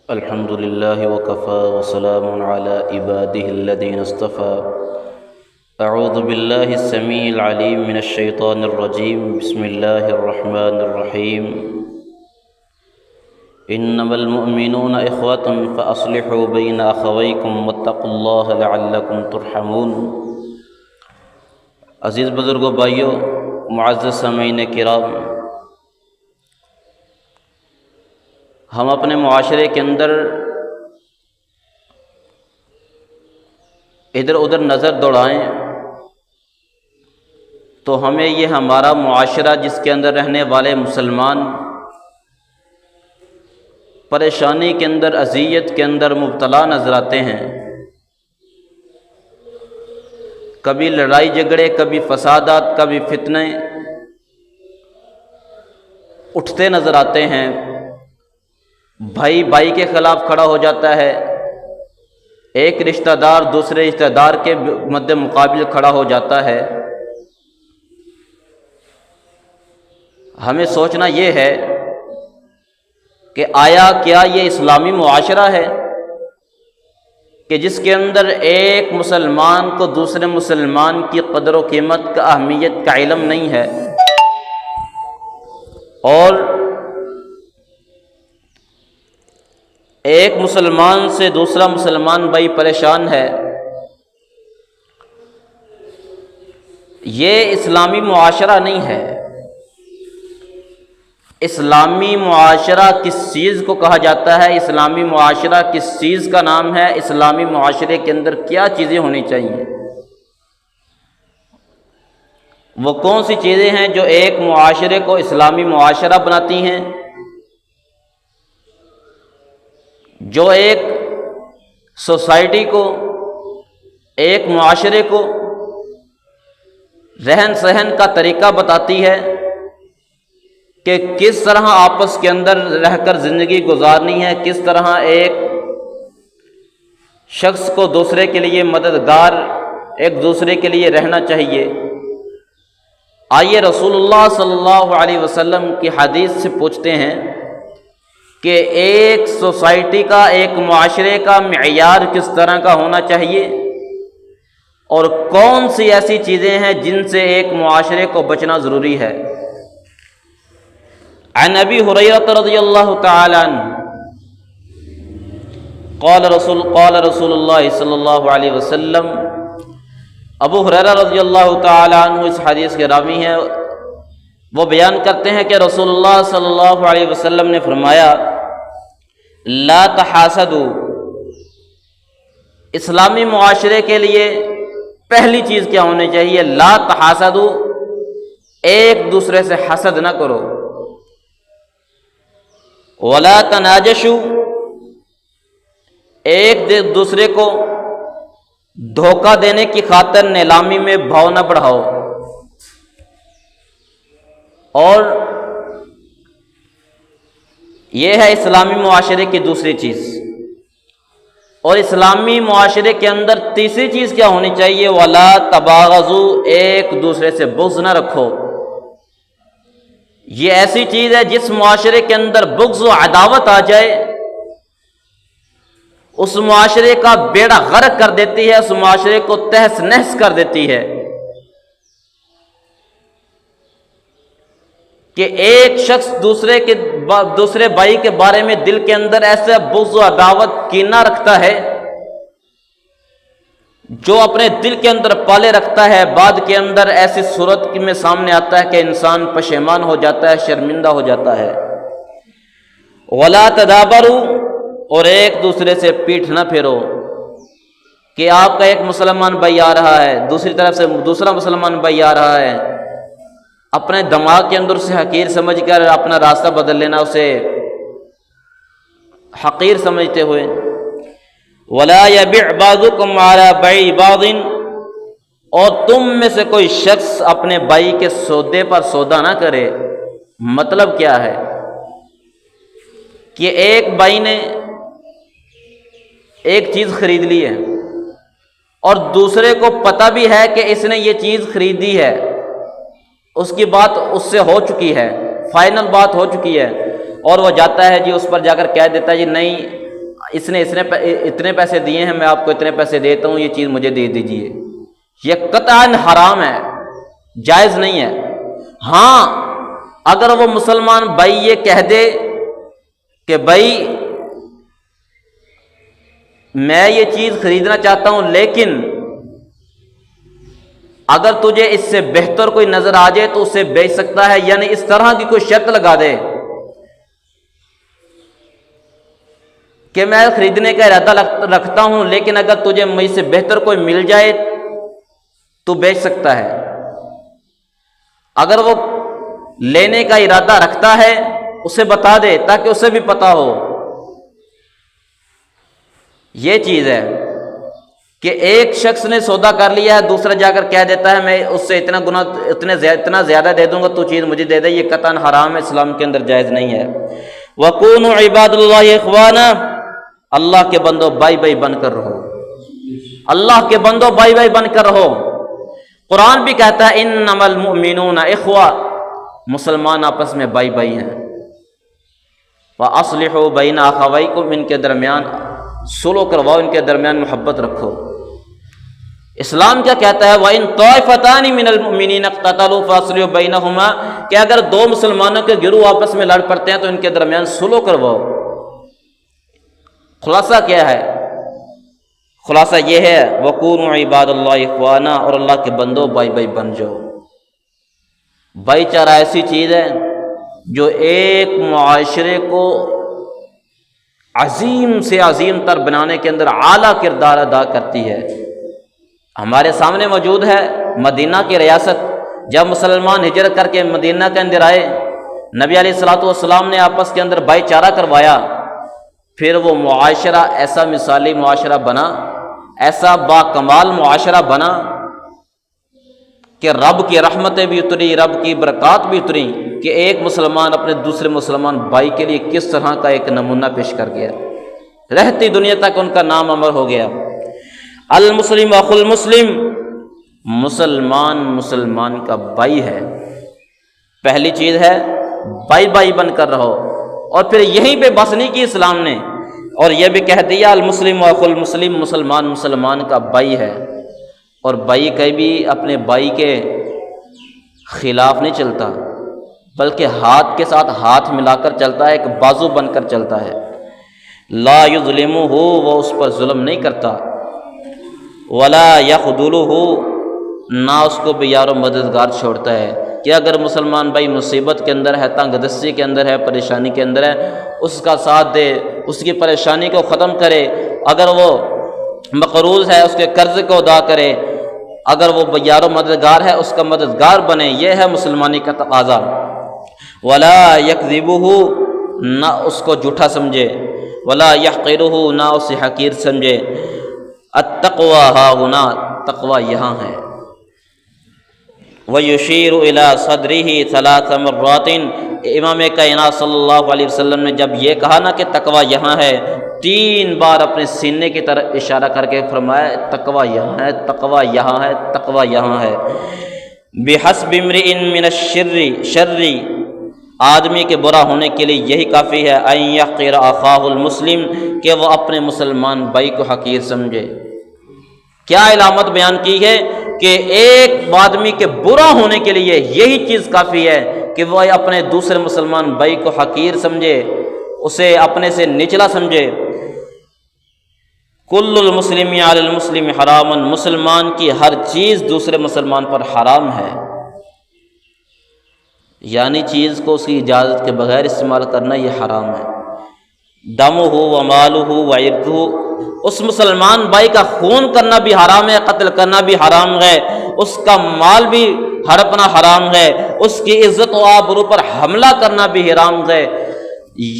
الحمد لله وكفى وسلام على عباده الذين اصطفى. اعوذ بالله السميع العليم من الشيطان الرجيم. بسم الله الرحمن الرحيم. انما المؤمنون اخوة فاصلحوا بين اخويكم واتقوا الله لعلكم ترحمون. عزیز بزرگوں، بھائیوں، معزز سامعین کرام، ہم اپنے معاشرے کے اندر ادھر ادھر نظر دوڑائیں تو ہمیں یہ ہمارا معاشرہ جس کے اندر رہنے والے مسلمان پریشانی کے اندر، اذیت کے اندر مبتلا نظر آتے ہیں. کبھی لڑائی جھگڑے، کبھی فسادات، کبھی فتنے اٹھتے نظر آتے ہیں. بھائی بھائی کے خلاف کھڑا ہو جاتا ہے، ایک رشتہ دار دوسرے رشتہ دار کے مد مقابل کھڑا ہو جاتا ہے. ہمیں سوچنا یہ ہے کہ آیا کیا یہ اسلامی معاشرہ ہے کہ جس کے اندر ایک مسلمان کو دوسرے مسلمان کی قدر و قیمت کا، اہمیت کا علم نہیں ہے، اور ایک مسلمان سے دوسرا مسلمان بھائی پریشان ہے؟ یہ اسلامی معاشرہ نہیں ہے. اسلامی معاشرہ کس چیز کو کہا جاتا ہے؟ اسلامی معاشرہ کس چیز کا نام ہے؟ اسلامی معاشرے کے اندر کیا چیزیں ہونی چاہیے؟ وہ کون سی چیزیں ہیں جو ایک معاشرے کو اسلامی معاشرہ بناتی ہیں، جو ایک سوسائٹی کو، ایک معاشرے کو رہن سہن کا طریقہ بتاتی ہے کہ کس طرح آپس کے اندر رہ کر زندگی گزارنی ہے، کس طرح ایک شخص کو دوسرے کے لیے مددگار، ایک دوسرے کے لیے رہنا چاہیے. آئیے رسول اللہ صلی اللہ علیہ وسلم کی حدیث سے پوچھتے ہیں کہ ایک سوسائٹی کا، ایک معاشرے کا معیار کس طرح کا ہونا چاہیے، اور کون سی ایسی چیزیں ہیں جن سے ایک معاشرے کو بچنا ضروری ہے. عن ابی ہریرہ رضی اللہ تعالی عنہ قال رسول اللہ صلی اللہ علیہ وسلم. ابو ہریرہ رضی اللہ تعالی عنہ اس حدیث کے راوی ہیں. وہ بیان کرتے ہیں کہ رسول اللہ صلی اللہ علیہ وسلم نے فرمایا، لا تحاسدوا. اسلامی معاشرے کے لیے پہلی چیز کیا ہونی چاہیے؟ لا تحاسدوا، ایک دوسرے سے حسد نہ کرو. ولا تناجشوا، ایک دوسرے کو دھوکہ دینے کی خاطر نیلامی میں بھاؤ نہ بڑھاؤ. اور یہ ہے اسلامی معاشرے کی دوسری چیز. اور اسلامی معاشرے کے اندر تیسری چیز کیا ہونی چاہیے؟ ولا تباغضوا، ایک دوسرے سے بغض نہ رکھو. یہ ایسی چیز ہے جس معاشرے کے اندر بغض و عداوت آ جائے، اس معاشرے کا بیڑا غرق کر دیتی ہے، اس معاشرے کو تہس نہس کر دیتی ہے. کہ ایک شخص دوسرے بھائی کے بارے میں دل کے اندر ایسا بغض و عداوت، کینہ رکھتا ہے، جو اپنے دل کے اندر پالے رکھتا ہے، بعد کے اندر ایسی صورت میں سامنے آتا ہے کہ انسان پشیمان ہو جاتا ہے، شرمندہ ہو جاتا ہے. ولا تدابروا، اور ایک دوسرے سے پیٹھ نہ پھیرو. کہ آپ کا ایک مسلمان بھائی آ رہا ہے، دوسری طرف سے دوسرا مسلمان بھائی آ رہا ہے، اپنے دماغ کے اندر اسے حقیر سمجھ کر اپنا راستہ بدل لینا، اسے حقیر سمجھتے ہوئے. ولا يبع بعضكم على بيع بعض، اور تم میں سے کوئی شخص اپنے بھائی کے سودے پر سودا نہ کرے. مطلب کیا ہے؟ کہ ایک بھائی نے ایک چیز خرید لی ہے اور دوسرے کو پتہ بھی ہے کہ اس نے یہ چیز خریدی ہے، اس کی بات اس سے ہو چکی ہے، فائنل بات ہو چکی ہے، اور وہ جاتا ہے جی اس پر جا کر کہہ دیتا ہے جی نہیں اس نے اتنے پیسے دیے ہیں، میں آپ کو اتنے پیسے دیتا ہوں، یہ چیز مجھے دے دیجیے، یہ قطعاً حرام ہے، جائز نہیں ہے۔ ہاں اگر وہ مسلمان بھائی یہ کہہ دے کہ بھائی میں یہ چیز خریدنا چاہتا ہوں، لیکن اگر تجھے اس سے بہتر کوئی نظر آ جائے تو اسے بیچ سکتا ہے، یعنی اس طرح کی کوئی شرط لگا دے کہ میں خریدنے کا ارادہ رکھتا ہوں، لیکن اگر تجھے مجھ سے بہتر کوئی مل جائے تو بیچ سکتا ہے۔ اگر وہ لینے کا ارادہ رکھتا ہے اسے بتا دے تاکہ اسے بھی پتا ہو۔ یہ چیز ہے کہ ایک شخص نے سودا کر لیا ہے، دوسرا جا کر کہہ دیتا ہے میں اس سے اتنا زیادہ دے دوں گا، تو چیز مجھے دے دے، یہ قطعاً حرام ہے، اسلام کے اندر جائز نہیں ہے۔ وَكُونُوا عِبَادَ اللَّهِ إِخْوَانًا، اللہ کے بندو بھائی بھائی بن کر رہو، اللہ کے بندو بھائی بھائی بن کر رہو۔ قرآن بھی کہتا ہے انما المؤمنون اخوہ، مسلمان آپس میں بھائی بھائی ہیں۔ وَأَصْلِحُوا بَيْنَ أَخَوَيْكُمْ، ان کے درمیان صلح کرواؤ، ان کے درمیان محبت رکھو۔ اسلام کیا کہتا ہے وَإِن طَائِفَتَانِ مِنَ الْمُؤْمِنِينَ اقْتَتَلُوا فَأَصْلِحُوا بَيْنَهُمَا، کہ اگر دو مسلمانوں کے گروہ آپس میں لڑ پڑتے ہیں تو ان کے درمیان صلح کرواؤ۔ خلاصہ کیا ہے؟ خلاصہ یہ ہے وَكُونُوا عِبَادَ اللَّهِ إِخْوَانًا، اور اللہ کے بندو بھائی بھائی بن جاؤ۔ بھائی چارہ ایسی چیز ہے جو ایک معاشرے کو عظیم سے عظیم تر بنانے کے اندر اعلیٰ کردار ادا کرتی ہے۔ ہمارے سامنے موجود ہے مدینہ کی ریاست، جب مسلمان ہجرت کر کے مدینہ کے اندر آئے، نبی علیہ الصلوۃ والسلام نے آپس کے اندر بھائی چارہ کروایا، پھر وہ معاشرہ ایسا مثالی معاشرہ بنا، ایسا با کمال معاشرہ بنا کہ رب کی رحمتیں بھی اتری، رب کی برکات بھی اتری، کہ ایک مسلمان اپنے دوسرے مسلمان بھائی کے لیے کس طرح کا ایک نمونہ پیش کر گیا، رہتی دنیا تک ان کا نام امر ہو گیا۔ المسلم اخو المسلم، مسلمان مسلمان کا بھائی ہے۔ پہلی چیز ہے بھائی بھائی بن کر رہو، اور پھر یہیں پہ بس نہیں کی اسلام نے، اور یہ بھی کہہ دیا المسلم اخو المسلم، مسلمان مسلمان کا بھائی ہے۔ اور بھائی کہیں بھی اپنے بھائی کے خلاف نہیں چلتا، بلکہ ہاتھ کے ساتھ ہاتھ ملا کر چلتا ہے، ایک بازو بن کر چلتا ہے۔ لا یظلمہ، وہ اس پر ظلم نہیں کرتا، ولا یخذلہ، نہ اس کو بھی یار و مددگار چھوڑتا ہے، کہ اگر مسلمان بھائی مصیبت کے اندر ہے، تنگ دستی کے اندر ہے، پریشانی کے اندر ہے، اس کا ساتھ دے، اس کی پریشانی کو ختم کرے، اگر وہ مقروض ہے اس کے قرض کو ادا کرے، اگر وہ یار و مددگار ہے اس کا مددگار بنے، یہ ہے مسلمانی کا تقاضا۔ ولا یکذبہ، نہ اس کو جھوٹا سمجھے، ولا یحقرہ، نہ اسے حقیر سمجھے۔ التقوی ہاہنا، تقوی یہاں ہے۔ وَيُشِيرُ إِلَىٰ صَدْرِهِ 3 مرات، امام کائنات صلی اللہ علیہ وسلم نے جب یہ کہا نا کہ تقوی یہاں ہے، 3 بار اپنے سینے کی طرف اشارہ کر کے فرمایا تقوی یہاں ہے، تقوی یہاں ہے، تقوی یہاں ہے۔ بِحَسْبِ امْرِئٍ مِّنَ الشَّرِّ، آدمی کے برا ہونے کے لیے یہی کافی ہے، أَن يَحْقِرَ أَخَاهُ الْمُسْلِمَ، کہ وہ اپنے مسلمان بھائی کو حقیر سمجھے۔ کیا علامت بیان کی ہے کہ ایک آدمی کے برا ہونے کے لیے یہی چیز کافی ہے کہ وہ اپنے دوسرے مسلمان بھائی کو حقیر سمجھے، اسے اپنے سے نچلا سمجھے۔ کل المسلم علی المسلم حرام، مسلمان کی ہر چیز دوسرے مسلمان پر حرام ہے، یعنی چیز کو اس کی اجازت کے بغیر استعمال کرنا یہ حرام ہے۔ دمہ و مالہ و عرضہ، اس مسلمان بھائی کا خون کرنا بھی حرام ہے، قتل کرنا بھی حرام ہے، اس کا مال بھی ہڑپنا حرام ہے، اس کی عزت و آبرو پر حملہ کرنا بھی حرام ہے۔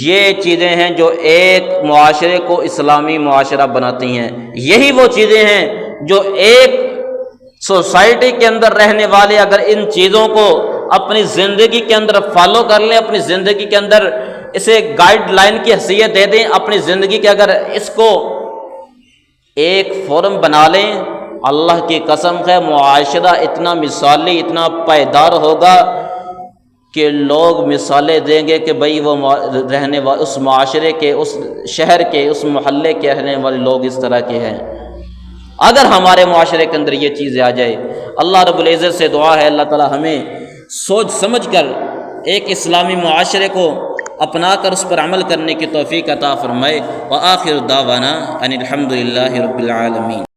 یہ چیزیں ہیں جو ایک معاشرے کو اسلامی معاشرہ بناتی ہیں۔ یہی وہ چیزیں ہیں جو ایک سوسائٹی کے اندر رہنے والے اگر ان چیزوں کو اپنی زندگی کے اندر فالو کر لیں، اپنی زندگی کے اندر اسے گائیڈ لائن کی حیثیت دے دیں، اپنی زندگی کے اگر اس کو ایک فورم بنا لیں، اللہ کی قسم ہے معاشرہ اتنا مثالی، اتنا پائیدار ہوگا کہ لوگ مثالیں دیں گے کہ بھئی وہ رہنے والے اس معاشرے کے، اس شہر کے، اس محلے کے رہنے والے لوگ اس طرح کے ہیں۔ اگر ہمارے معاشرے کے اندر یہ چیزیں آ جائے، اللہ رب العزت سے دعا ہے اللہ تعالی ہمیں سوچ سمجھ کر ایک اسلامی معاشرے کو اپنا کر اس پر عمل کرنے کی توفیق عطا فرمائے۔ وآخر دعوانا ان الحمد للہ رب العالمین۔